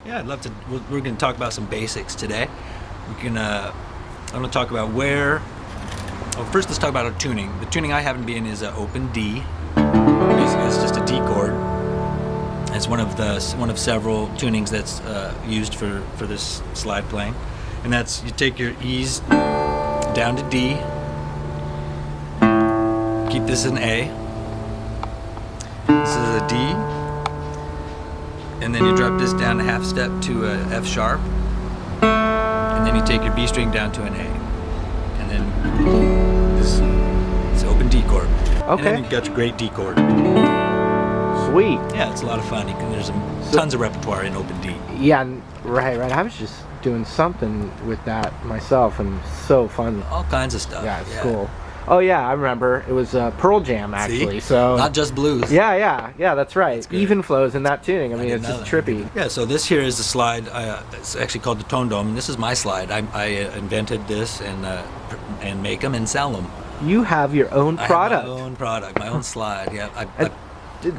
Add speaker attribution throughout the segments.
Speaker 1: Yeah, I'd love to. We're going to talk about some basics today. I'm going to talk about where. Well, first let's talk about our tuning. The tuning I happen to be in is an open D. It's just a D chord. It's one of several tunings that's used for this slide playing, and that's you take your E's down to D. Keep this in A. This is a D, and then you drop this down a half step to a F sharp, and then you take your B string down to an A, and then this is open D chord.
Speaker 2: Okay.
Speaker 1: And then you've got your great D chord.
Speaker 2: Sweet.
Speaker 1: Yeah, it's a lot of fun. There's tons of repertoire in open D.
Speaker 2: Yeah, right. I was just doing something with that myself, and so fun.
Speaker 1: All kinds of stuff.
Speaker 2: Yeah, it's cool. Oh yeah, I remember. It was Pearl Jam actually.
Speaker 1: See?
Speaker 2: So
Speaker 1: not just blues.
Speaker 2: Yeah, that's right.
Speaker 1: That's
Speaker 2: Even flows in that tuning. I mean,
Speaker 1: didn't
Speaker 2: it's just
Speaker 1: know that.
Speaker 2: trippy.
Speaker 1: Yeah, so this here is the slide. It's actually called the Tone Dome. This is my slide. I invented this and make them and sell them.
Speaker 2: You have your own product.
Speaker 1: I have my own product, my own slide. Yeah.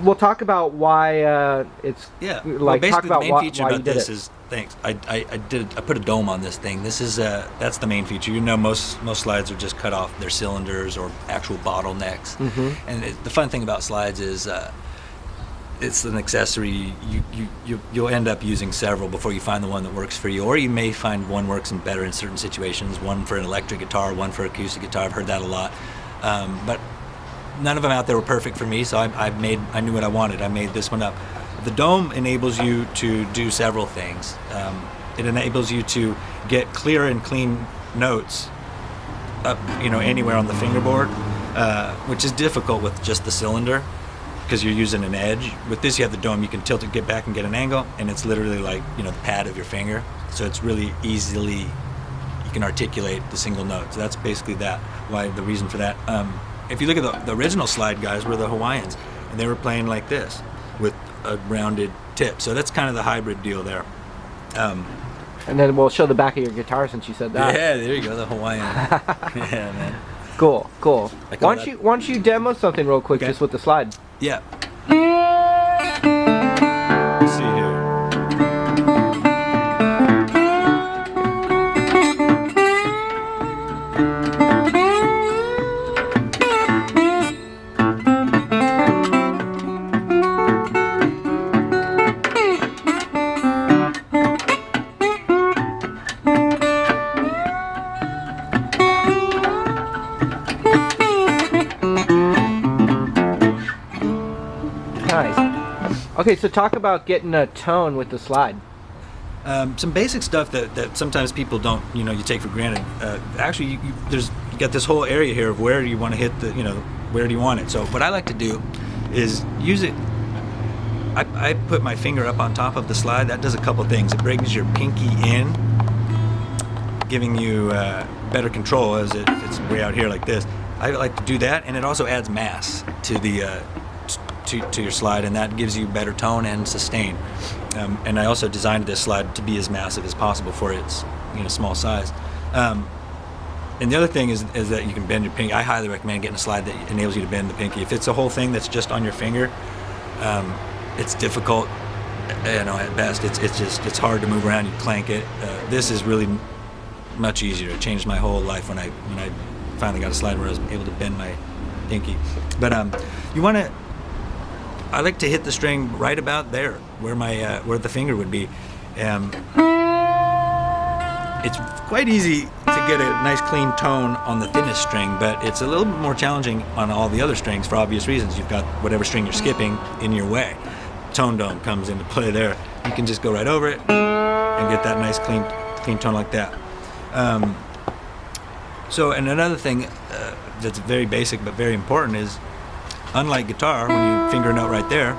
Speaker 2: We'll talk about why it's
Speaker 1: Well, basically
Speaker 2: talk about
Speaker 1: the main feature
Speaker 2: why
Speaker 1: about
Speaker 2: you did
Speaker 1: this
Speaker 2: it.
Speaker 1: is thanks. I put a dome on this thing. This is that's the main feature. You know, most slides are just cut off their cylinders or actual bottlenecks.
Speaker 2: Mm-hmm.
Speaker 1: And the fun thing about slides is it's an accessory. You'll end up using several before you find the one that works for you, or you may find one works better in certain situations. One for an electric guitar, one for acoustic guitar. I've heard that a lot, but none of them out there were perfect for me, so I knew what I wanted. I made this one up. The dome enables you to do several things. It enables you to get clear and clean notes up, anywhere on the fingerboard, which is difficult with just the cylinder because you're using an edge. With this, you have the dome. You can tilt it, get back, and get an angle, and it's literally like the pad of your finger. So it's really easily you can articulate the single note. So that's basically that. Why the reason for that. If you look at the original slide guys were the Hawaiians, and they were playing like this with a rounded tip. So that's kind of the hybrid deal there.
Speaker 2: And then we'll show the back of your guitar since you said that.
Speaker 1: Yeah, there you go, the Hawaiian. Yeah, man.
Speaker 2: Cool. Why don't you demo something real quick just with the slide?
Speaker 1: Yeah. Let's see here.
Speaker 2: Okay, so talk about getting a tone with the slide.
Speaker 1: Some basic stuff that sometimes people don't, you take for granted. Actually, you got this whole area here of where do you want to hit where do you want it. So what I like to do is use it. I put my finger up on top of the slide. That does a couple things. It brings your pinky in, giving you better control if it's way out here like this. I like to do that, and it also adds mass to the to your slide, and that gives you better tone and sustain. And I also designed this slide to be as massive as possible for its small size. And the other thing is that you can bend your pinky. I highly recommend getting a slide that enables you to bend the pinky. If it's a whole thing that's just on your finger, it's difficult. At best, it's hard to move around. You clank it. This is really much easier. It changed my whole life when I finally got a slide where I was able to bend my pinky. But you want to. I like to hit the string right about there, where the finger would be. It's quite easy to get a nice clean tone on the thinnest string, but it's a little bit more challenging on all the other strings for obvious reasons. You've got whatever string you're skipping in your way. Tone dome comes into play there. You can just go right over it and get that nice clean tone like that. And another thing that's very basic but very important is, unlike guitar, when you finger a note right there,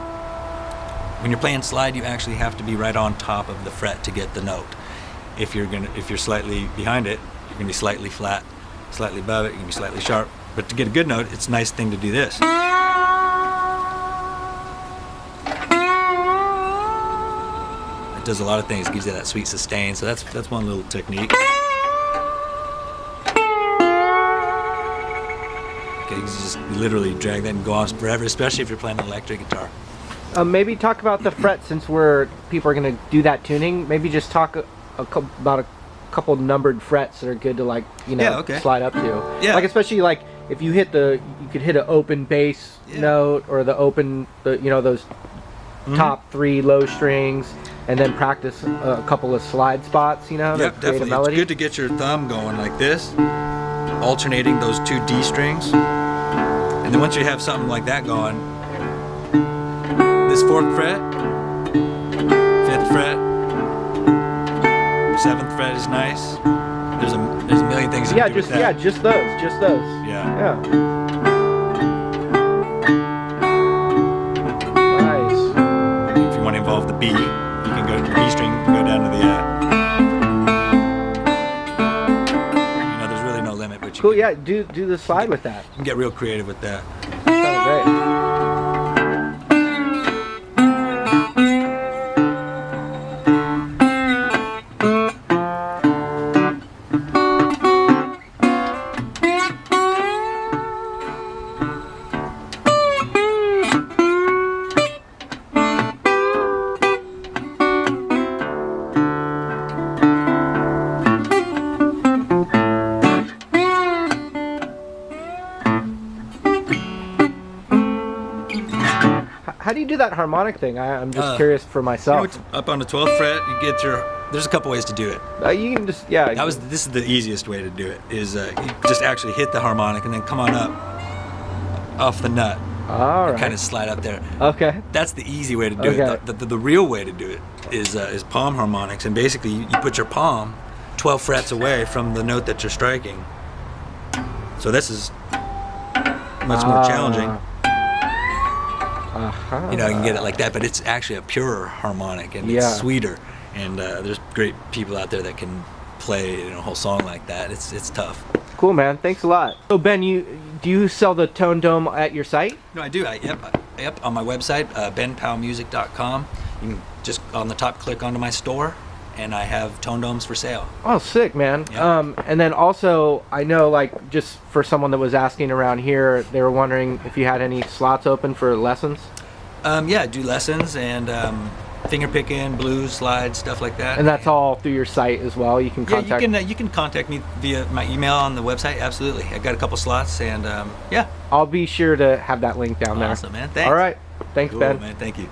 Speaker 1: when you're playing slide, you actually have to be right on top of the fret to get the note. If you're slightly behind it, you're gonna be slightly flat. Slightly above it, you can be slightly sharp. But to get a good note, it's a nice thing to do this. It does a lot of things. It gives you that sweet sustain. So that's one little technique. Okay, you just literally drag that and go on forever, especially if you're playing an electric guitar.
Speaker 2: Maybe talk about the fret, since people are going to do that tuning. Maybe just talk about a couple numbered frets that are good to, like, you know, slide up to.
Speaker 1: Yeah.
Speaker 2: Like, especially like if you you could hit an open bass note, or you know, those top 3 low strings, and then practice a couple of slide spots, you know, to create
Speaker 1: definitely.
Speaker 2: a melody.
Speaker 1: It's good to get your thumb going like this, alternating those 2 D strings. And then once you have something like that going, this 4th fret, 5th fret, 7th fret is nice. There's a million things you can do with that.
Speaker 2: Just those.
Speaker 1: Yeah.
Speaker 2: Nice.
Speaker 1: If you want to involve the B, you can go to the B string, go down to the you know, there's really no limit, but you
Speaker 2: Cool.
Speaker 1: can,
Speaker 2: Yeah. Do the slide with that.
Speaker 1: you can get real creative with that.
Speaker 2: Sounds great. How do you do that harmonic thing? I'm just curious for myself.
Speaker 1: You know, up on the 12th fret, you get there's a couple ways to do it.
Speaker 2: You can just,
Speaker 1: This is the easiest way to do it, is you just actually hit the harmonic and then come on up off the nut.
Speaker 2: All right.
Speaker 1: Kind of slide up there.
Speaker 2: Okay.
Speaker 1: That's the easy way to do it. The real way to do it is palm harmonics, and basically you put your palm 12 frets away from the note that you're striking. So this is much more challenging. You know, you can get it like that, but it's actually a purer harmonic, and it's sweeter. And there's great people out there that can play, you know, a whole song like that. It's tough.
Speaker 2: Cool, man. Thanks a lot. So Ben, do you sell the Tone Dome at your site?
Speaker 1: No, I do. Yep, on my website, benpowmusic.com. You can just on the top click onto my store, and I have tone domes for sale.
Speaker 2: Oh, sick, man.
Speaker 1: Yeah.
Speaker 2: And then also, I know, like, just for someone that was asking around here, they were wondering if you had any slots open for lessons.
Speaker 1: Yeah, I do lessons and finger picking, blues, slides, stuff like that.
Speaker 2: And that's all through your site as well. You can contact.
Speaker 1: Yeah, you can contact me via my email on the website. Absolutely, I got a couple slots, and yeah.
Speaker 2: I'll be sure to have that link down there.
Speaker 1: Awesome, man. Thanks.
Speaker 2: All right. Thanks,
Speaker 1: Cool,
Speaker 2: Ben.
Speaker 1: man. Thank you.